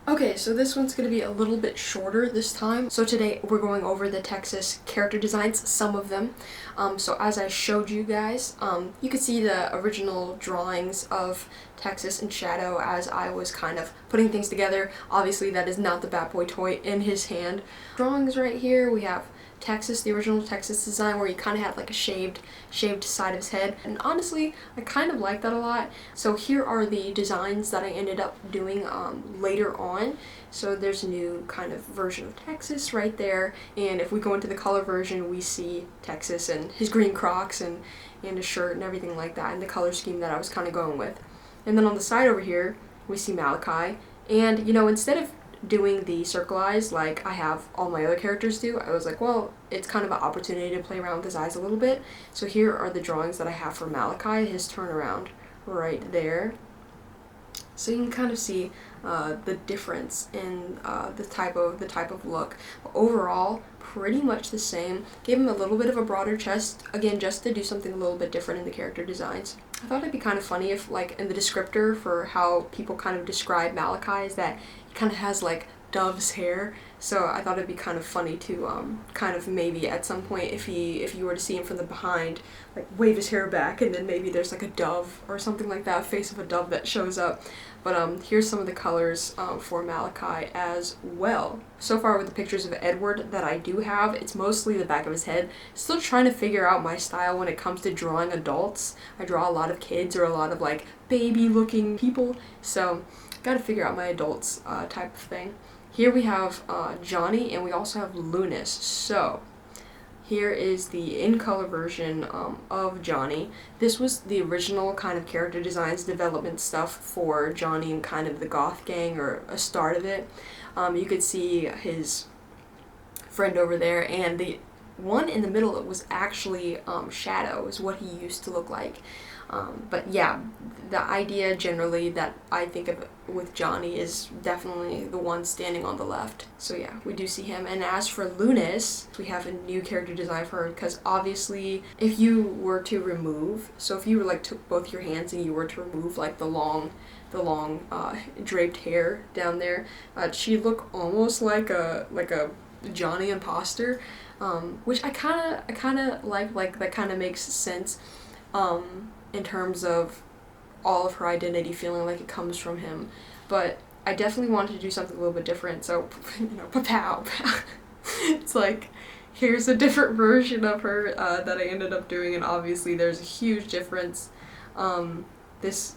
Okay, so this one's going to be a little bit shorter this time. So today we're going over the Texas character designs, some of them. So as I showed you guys, you could see the original drawings of Texas and Shadow as I was kind of putting things together. Obviously that is not the Batboy toy in his hand. Drawings right here, we have Texas, the original Texas design where he kind of had like a shaved side of his head, and honestly I kind of like that a lot. So here are the designs that I ended up doing later on. So there's a new kind of version of Texas right there, and if we go into the color version we see Texas and his green Crocs and his shirt and everything like that, and the color scheme that I was kind of going with. And then on the side over here we see Malachi, and you know, instead of doing the circle eyes like I have all my other characters do, I was like, well, it's kind of an opportunity to play around with his eyes a little bit. So here are the drawings that I have for Malachi, his turnaround right there. So you can kind of see the difference in the type of look. But overall, pretty much the same. Gave him a little bit of a broader chest, again, just to do something a little bit different in the character designs. I thought it'd be kind of funny if, like, in the descriptor for how people kind of describe Malachi is that he kind of has, like, dove's hair. So I thought it'd be kind of funny to kind of maybe at some point if you were to see him from the behind, like wave his hair back and then maybe there's like a dove or something like that, a face of a dove that shows up. But here's some of the colors for Malachi as well. So far with the pictures of Edward that I do have, it's mostly the back of his head. Still trying to figure out my style when it comes to drawing adults. I draw a lot of kids or a lot of like baby looking people, so gotta figure out my adults type of thing. Here we have Johnny, and we also have Lunas. So here is the in-color version of Johnny. This was the original kind of character designs development stuff for Johnny and kind of the goth gang, or a start of it. You could see his friend over there, and the one in the middle was actually Shadow, is what he used to look like. But yeah, the idea generally that I think of with Johnny is definitely the one standing on the left. So yeah, we do see him. And as for Lunas, we have a new character design for her, because obviously if you were to remove, so if you were like took both your hands and you were to remove like the long draped hair down there, she'd look almost like a Johnny imposter, which I kind of like that kind of makes sense. In terms of all of her identity feeling like it comes from him. But I definitely wanted to do something a little bit different, so, you know, pa-pow. It's like, here's a different version of her that I ended up doing, and obviously there's a huge difference. This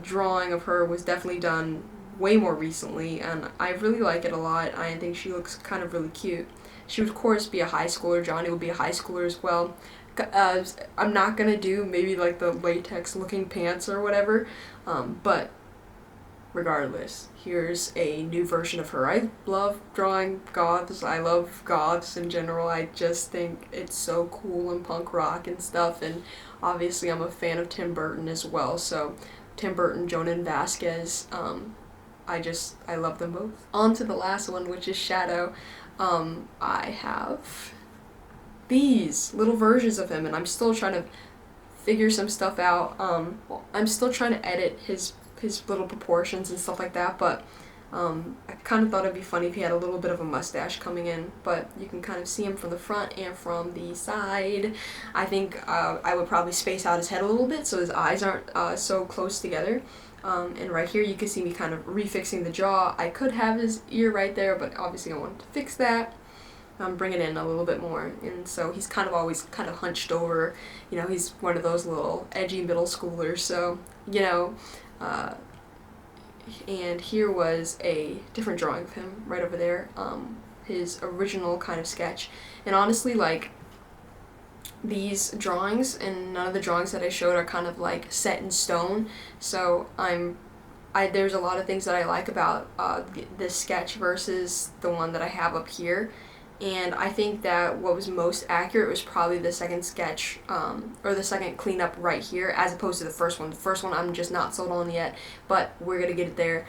drawing of her was definitely done way more recently, and I really like it a lot. I think she looks kind of really cute. She would, of course, be a high schooler. Johnny would be a high schooler as well. I'm not gonna do maybe like the latex looking pants or whatever, but regardless, here's a new version of her. I love drawing goths. I love goths in general. I just think it's so cool and punk rock and stuff, and obviously I'm a fan of Tim Burton as well, so Tim Burton, Jonan Vasquez, I love them both. On to the last one, which is Shadow. I have these little versions of him, and I'm still trying to figure some stuff out. I'm still trying to edit his little proportions and stuff like that, but I kind of thought it'd be funny if he had a little bit of a mustache coming in, but you can kind of see him from the front and from the side. I think I would probably space out his head a little bit so his eyes aren't so close together. And right here you can see me kind of refixing the jaw. I could have his ear right there, but obviously I wanted to fix that. Bring it in a little bit more, and so he's kind of always kind of hunched over. You know, he's one of those little edgy middle schoolers, so, you know, and here was a different drawing of him right over there, his original kind of sketch. And honestly, like, these drawings and none of the drawings that I showed are kind of like set in stone, so there's a lot of things that I like about this sketch versus the one that I have up here. And I think that what was most accurate was probably the second sketch, or the second cleanup right here, as opposed to the first one. The first one I'm just not sold on yet, but we're gonna get it there.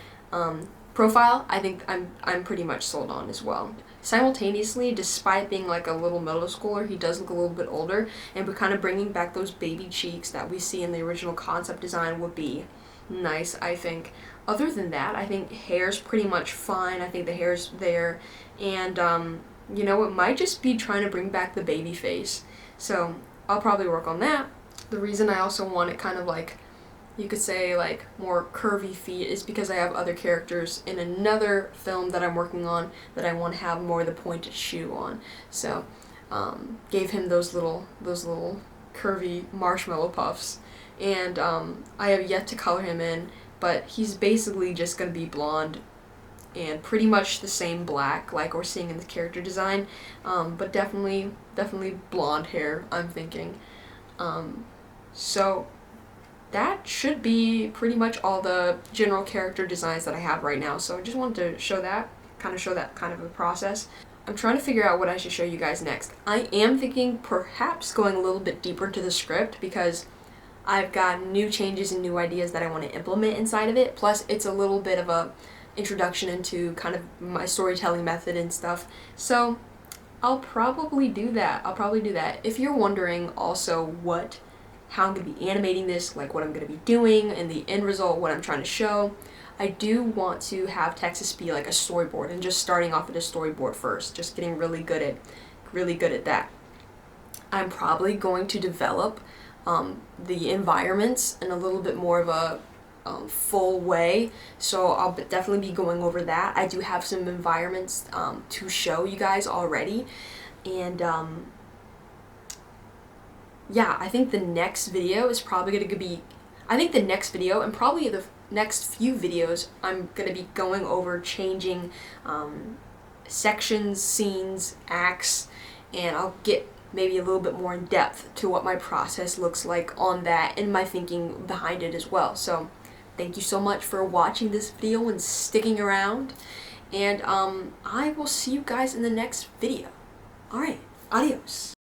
Profile, I think I'm pretty much sold on as well. Simultaneously, despite being like a little middle schooler, he does look a little bit older, and we're kind of bringing back those baby cheeks that we see in the original concept design would be nice, I think. other than that, I think hair's pretty much fine. I think the hair's there, and you know, it might just be trying to bring back the baby face. So I'll probably work on that. The reason I also want it kind of like, you could say like more curvy feet is because I have other characters in another film that I'm working on that I want to have more of the pointed shoe on. So gave him those little curvy marshmallow puffs, and I have yet to color him in, but he's basically just going to be blonde and pretty much the same black like we're seeing in the character design, but definitely blonde hair, I'm thinking. So that should be pretty much all the general character designs that I have right now. So I just wanted to show that kind of a process. I'm trying to figure out what I should show you guys next. I am thinking perhaps going a little bit deeper into the script because I've got new changes and new ideas that I want to implement inside of it. Plus, it's a little bit of a introduction into kind of my storytelling method and stuff. So I'll probably do that. If you're wondering also how I'm going to be animating this, like what I'm going to be doing and the end result, what I'm trying to show, I do want to have Texas be like a storyboard and just starting off with a storyboard first, just getting really good at that. I'm probably going to develop the environments in a little bit more of a full way, so I'll definitely be going over that. I do have some environments to show you guys already, and yeah, I think the next video is probably going to be, the next video and probably the next few videos I'm going to be going over changing sections, scenes, acts, and I'll get maybe a little bit more in depth to what my process looks like on that and my thinking behind it as well. So thank you so much for watching this video and sticking around, and I will see you guys in the next video. Alright, adios.